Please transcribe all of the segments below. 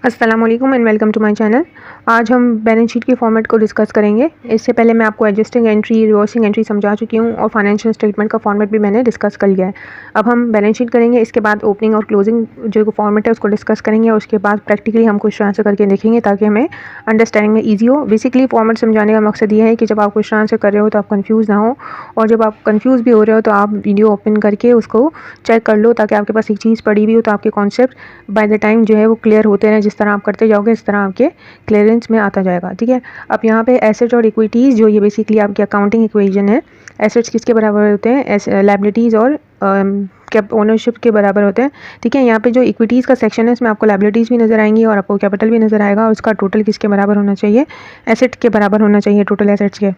अस्सलामुअलैकुम and welcome to my channel. आज हम बैलेंस शीट के फॉर्मेट को डिस्कस करेंगे। इससे पहले मैं आपको एडजस्टिंग एंट्री, रिवर्सिंग एंट्री समझा चुकी हूँ और फाइनेंशियल स्टेटमेंट का फॉर्मेट भी मैंने डिस्कस कर लिया है। अब हम बैलेंस शीट करेंगे, इसके बाद ओपनिंग और क्लोजिंग जो फॉर्मेट है उसको डिस्कस करेंगे और उसके बाद प्रैक्टिकली हम क्वेश्चन आंसर करके देखेंगे ताकि हमें अंडरस्टैंडिंग में ईजी हो। बेसिकली फॉर्मेट समझाने का मकसद ये है कि जब आप क्वेश्चन आंसर कर रहे हो तो आप कन्फ्यूज़ ना हो, और जब आप कन्फ्यूज़ भी हो रहे हो तो आप वीडियो ओपन करके उसको चेक कर लो ताकि आपके पास एक चीज़ पड़ी हुई हो तो आपके कॉन्सेप्ट बाय द टाइम जो है वो क्लियर होते रहें। जिस तरह आप करते जाओगे इस तरह आपके क्लियरेंस में आता जाएगा। ठीक है, अब यहाँ पे एसेट्स और इक्विटीज़ जो ये बेसिकली आपकी अकाउंटिंग इक्वेशन है। एसेट्स किसके बराबर होते हैं? लायबिलिटीज़ और कैप ओनरशिप के बराबर होते हैं। ठीक है, यहाँ पे जो इक्विटीज़ का सेक्शन है इसमें आपको लायबिलिटीज़ भी नजर आएंगी और आपको कैपिटल भी नजर आएगा, और उसका टोटल किसके बराबर होना चाहिए? एसेट के बराबर होना चाहिए, टोटल एसेट्स के।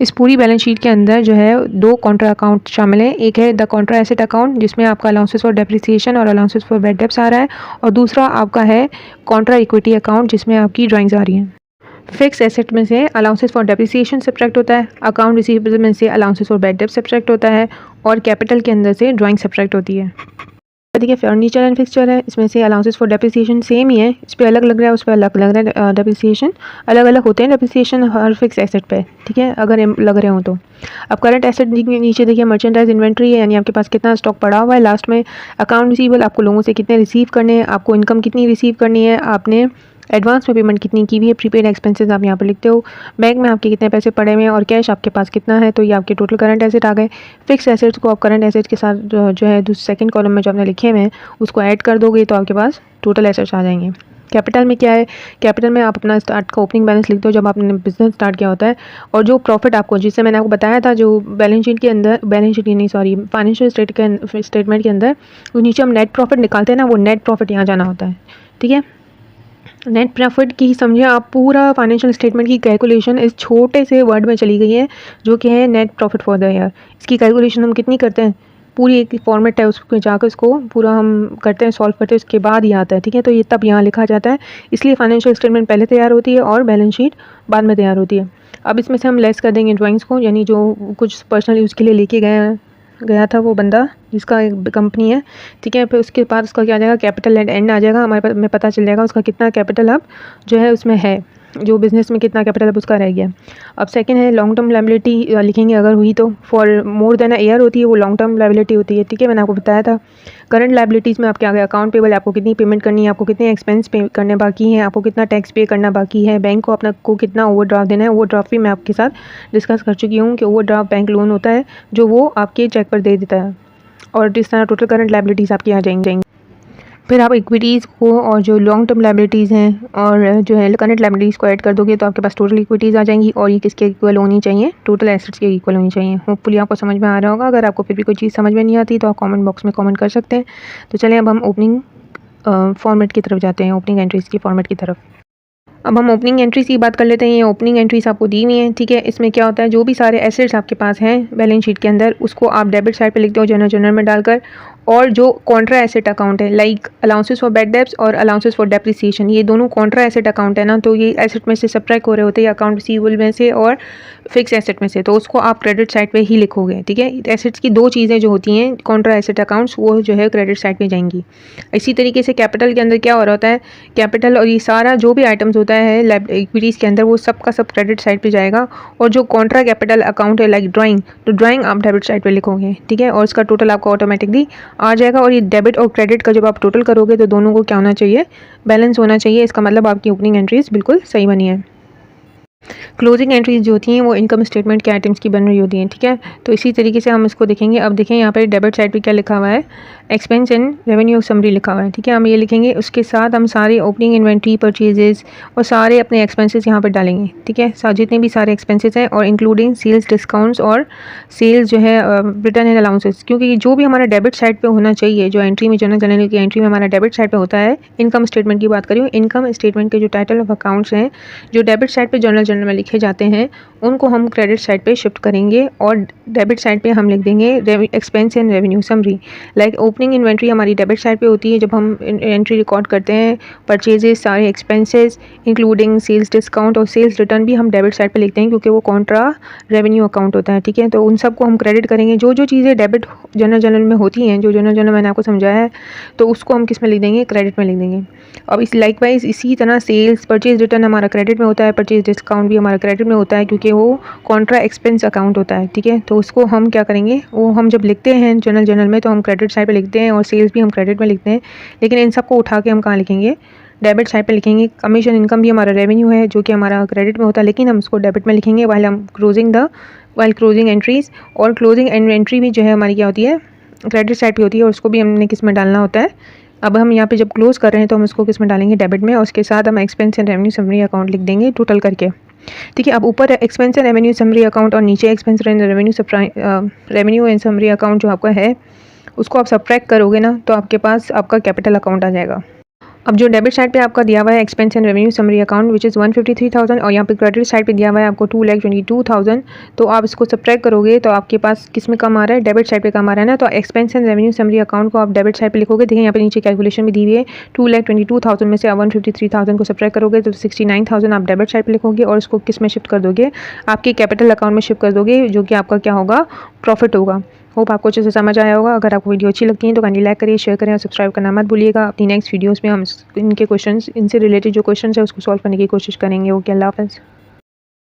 इस पूरी बैलेंस शीट के अंदर जो है दो कॉन्ट्रा अकाउंट शामिल हैं। एक है द कॉन्ट्रा एसेट अकाउंट जिसमें आपका अलाउंसेस फॉर डेप्रिसिएशन और अलाउंसेस फॉर बैड डेब्ट्स आ रहा है, और दूसरा आपका है कॉन्ट्रा इक्विटी अकाउंट जिसमें आपकी ड्राइंग्स आ रही हैं। फिक्स एसेट में से अलाउंसेस फॉर डेप्रिसिएशन सब्ट्रैक्ट होता है, अकाउंट रिसीवेबल में से अलाउंसेस फॉर बैड डेब्ट सब्ट्रैक्ट होता है, और कैपिटल के अंदर से ड्राइंग सब्ट्रैक्ट होती है। ठीक है, फर्नीचर एंड फिक्सचर है, इसमें से अलाउंसेस फॉर डेप्रिसिएशन सेम ही है, इस पर अलग लग रहा है, उस पर अलग लग रहा है। डेप्रिसिएशन अलग अलग होते हैं डेप्रिसिएशन हर फिक्स एसेट पे। ठीक है, अगर लग रहे हो तो। अब करंट एसेट नीचे देखिए मर्चेंडाइज इन्वेंट्री है, यानी आपके पास कितना स्टॉक पड़ा हुआ है। लास्ट में अकाउंट रिसीवेबल, आपको लोगों से कितने रिसीव करने हैं, आपको इनकम कितनी रिसीव करनी है, आपने एडवांस में पेमेंट कितनी की हुई है, प्रीपेड एक्सपेंसेस आप यहाँ पर लिखते हो, बैंक में आपके कितने पैसे पड़े हुए हैं और कैश आपके पास कितना है, तो ये आपके टोटल करंट एसेट आ गए। फिक्स एसेट्स को आप करंट एसेट्स के साथ जो है सेकंड कॉलम में जो आपने लिखे हुए हैं उसको ऐड कर दोगे तो आपके पास टोटल एसेट्स आ जाएंगे। कैपिटल में क्या है? कैपिटल में आप अपना स्टार्ट का ओपनिंग बैलेंस लिखते हो जब आपने बिजनेस स्टार्ट किया होता है, और जो प्रॉफिट आपको, जिससे मैंने आपको बताया था, जो बैलेंस शीट के अंदर, बैलेंस शीट नहीं सॉरी फाइनेंशियल स्टेटमेंट के अंदर तो नीचे हम नेट प्रॉफिट निकालते हैं ना, वो नेट प्रॉफिट यहाँ जाना होता है। ठीक है, नेट प्रॉफिट की समझिए आप पूरा फाइनेंशियल स्टेटमेंट की कैलकुलेशन इस छोटे से वर्ड में चली गई है जो कि है net profit for the year. इसकी कैलकुलेशन हम कितनी करते हैं, पूरी एक फॉर्मेट है उसको जाकर इसको पूरा हम करते हैं, सॉल्व करते हैं, उसके बाद ये आता है। ठीक है, तो ये तब यहाँ लिखा जाता है, इसलिए फाइनेंशियल स्टेटमेंट पहले तैयार होती है और बैलेंस शीट बाद में तैयार होती है। अब इसमें से हम लेस कर देंगे ड्राइंग्स को, यानी जो कुछ पर्सनल यूज़ के लिए लेके गया था वो बंदा जिसका एक कंपनी है। ठीक है, फिर उसके बाद उसका क्या आ जाएगा, कैपिटल एट एंड आ जाएगा, हमारे पास में पता चल जाएगा उसका कितना कैपिटल अब जो है उसमें है, जो बिज़नेस में कितना कैपिटल अब उसका रह गया। अब सेकंड है लॉन्ग टर्म लायबिलिटी लिखेंगे, अगर हुई तो for more than a year होती है, वो लॉन्ग टर्म लायबिलिटी होती है। ठीक है, मैंने आपको बताया था। करंट लायबिलिटीज़ में आपके आ गए अकाउंट पेबल, आपको कितनी पेमेंट करनी है, आपको कितने एक्सपेंस पे करने बाकी हैं, आपको कितना टैक्स पे करना बाकी है, बैंक को अपना को कितना ओवरड्राफ्ट देना है। ओवरड्राफ्ट भी मैं आपके साथ डिस्कस कर चुकी हूँ कि ओवरड्राफ्ट बैंक लोन होता है जो वो आपके चेक पर दे देता है, और जिस तरह टोटल करंट लायबिलिटीज़ आपकी आ जाएंगी। फिर आप इक्विटीज़ को और जो लॉन्ग टर्म लायबिलिटीज़ हैं और जो है करंट लायबिलिटीज़ को ऐड कर दोगे तो आपके पास टोटल इक्विटीज़ आ जाएंगी, और ये किसके इक्वल होनी चाहिए? टोटल एसेट्स के इक्वल होनी चाहिए। होपफुली आपको समझ में आ रहा होगा। अगर आपको फिर भी कोई चीज़ समझ में नहीं आती तो आप कमेंट बॉक्स में कमेंट कर सकते हैं। तो चलें अब हम ओपनिंग फॉर्मेट की तरफ जाते हैं, ओपनिंग एंट्रीज़ की फॉर्मेट की तरफ। अब हम ओपनिंग एंट्रीज की बात कर लेते हैं। ये ओपनिंग एंट्रीज आपको दी हुई हैं। ठीक है, इसमें क्या होता है, जो भी सारे एसेट्स आपके पास हैं बैलेंस शीट के अंदर उसको आप डेबिट साइड पे लिखते हो जनरल में डालकर, और जो कॉन्ट्रा एसेट अकाउंट है like allowances for bad debts और अलाउंसेस फॉर डेप्रिसिएशन, ये दोनों कॉन्ट्रा एसेट अकाउंट है ना, तो ये एसेट में से सब्ट्रैक्ट हो रहे होते हैं अकाउंट रिसीवेबल में से और फिक्स एसेट में से, तो उसको आप क्रेडिट साइड पे ही लिखोगे। ठीक है, एसेट्स की दो चीज़ें जो होती हैं कॉन्ट्रा एसेट अकाउंट्स, वो जो है क्रेडिट साइड पे जाएंगी। इसी तरीके से कैपिटल के अंदर क्या हो रहा होता है, कैपिटल और ये सारा जो भी आइटम्स होता है इक्विटीज़ के अंदर वो सब का सब क्रेडिट साइड पे जाएगा, और जो कॉन्ट्रा कैपिटल अकाउंट है लाइक ड्राइंग, तो ड्राइंग आप डेबिट साइड पे लिखोगे। ठीक है, और इसका टोटल आपको ऑटोमेटिकली आ जाएगा, और ये डेबिट और क्रेडिट का जब आप टोटल करोगे तो दोनों को क्या होना चाहिए, बैलेंस होना चाहिए। इसका मतलब आपकी ओपनिंग एंट्रीज बिल्कुल सही बनी है। क्लोजिंग एंट्रीज जो होती हैं वो इनकम स्टेटमेंट के आइटम्स की बन रही होती हैं। ठीक है, तो इसी तरीके से हम इसको देखेंगे। अब देखें यहाँ पर डेबिट साइड पे क्या लिखा हुआ है, एक्सपेंस एंड रेवेन्यू समरी लिखा हुआ है। ठीक है, हम ये लिखेंगे, उसके साथ हम सारे ओपनिंग इन्वेंट्री, परचेजेस और सारे अपने एक्सपेंसेस यहाँ पर डालेंगे। ठीक है, जितने भी सारे एक्सपेंसेस हैं, और इंक्लूडिंग सेल्स डिस्काउंट्स और सेल्स जो है रिटर्न एंड अलाउंसेस, क्योंकि जो भी हमारा डेबिट साइड पे होना चाहिए, जो एंट्री में जनरल की एंट्री में हमारा डेबिट साइड पे होता है, इनकम स्टेटमेंट की बात करी हूँ, इनकम स्टेटमेंट के जो टाइटल ऑफ अकाउंट्स हैं जो डेबिट साइड पे जनरल जर्नल में लिखे जाते हैं उनको हम क्रेडिट साइड पे शिफ्ट करेंगे और डेबिट साइड पे हम लिख देंगे expense and revenue summary. Like opening inventory हमारी डेबिट साइड पे होती है, जब हम एंट्री रिकॉर्ड करते हैं परचेजेस सारे एक्सपेंसेस इंक्लूडिंग सेल्स डिस्काउंट और सेल्स रिटर्न भी हम डेबिट साइड पे लिखते हैं क्योंकि वो कॉन्ट्रा रेवेन्यू अकाउंट होता है, ठीक है। तो उन सबको हम क्रेडिट करेंगे। जो जो चीज़ें डेबिट जर्नल में होती हैं, जो जर्नल मैंने आपको समझाया है, तो उसको हम किस में लिख देंगे, क्रेडिट में लिख देंगे। अब इस लाइकवाइज इसी तरह सेल्स परचेज रिटर्न हमारा क्रेडिट में होता है, परचेज डिस्काउंट भी हमारा क्रेडिट में होता है क्योंकि वो कॉन्ट्रा एक्सपेंस अकाउंट होता है, ठीक है। तो उसको हम क्या करेंगे, वो हम जब लिखते हैं जर्नल में तो हम क्रेडिट साइड पे लिखते हैं और सेल्स भी हम क्रेडिट में लिखते हैं, लेकिन इन सबको उठा के हम कहाँ लिखेंगे, डेबिट साइड पे लिखेंगे। कमीशन इनकम भी हमारा रेवेन्यू है जो कि हमारा क्रेडिट में होता है, लेकिन हम उसको डेबिट में लिखेंगे वाइल क्लोजिंग एंट्रीज। और क्लोजिंग एंट्री भी जो है हमारी क्या होती है, क्रेडिट साइड पे होती है और उसको भी हमने किस में डालना होता है। अब हम यहाँ पे जब क्लोज कर रहे हैं तो हम उसको किस में डालेंगे, डेबिट में, और उसके साथ हम expense and revenue summary account लिख देंगे टोटल करके, ठीक है। अब ऊपर expense and revenue summary account और नीचे expense and revenue and summary account जो आपका है उसको आप सब्ट्रैक्ट करोगे ना तो आपके पास आपका कैपिटल अकाउंट आ जाएगा। अब जो डेबिट साइड पे आपका दिया हुआ है expense and revenue summary account which is 153,000 और यहाँ पे क्रेडिट साइड पे दिया हुआ है आपको 2,22,000, तो आप इसको सब्ट्रैक्ट करोगे तो आपके पास किस में कम आ रहा है, डेबिट साइड पे कम आ रहा है ना। तो expense and revenue summary account को आप डेबिट साइड पे लिखोगे। देखिए यहाँ पे नीचे कैलकुलेशन भी दी हुई है, 2,22,000 में से आप 153,000 को सब्ट्रैक्ट करोगे तो 69,000 आप डेबिट साइड पर लिखोगे और उसको किस में शिफ्ट कर दोगे, आपके कैपिटल अकाउंट में शिफ्ट कर दोगे, जो कि आपका क्या होगा, प्रॉफिट होगा। होप आपको अच्छे से समझ आया होगा। अगर आपको वीडियो अच्छी लगती है तो काइंडली लाइक करिए, शेयर करें और सब्सक्राइब करना मत भूलिएगा। अपनी नेक्स्ट वीडियोस में हम इनके क्वेश्चंस, इनसे रिलेटेड जो क्वेश्चंस है उसको सॉल्व करने की कोशिश करेंगे। ओके, अल्लाह हाफ़िज़।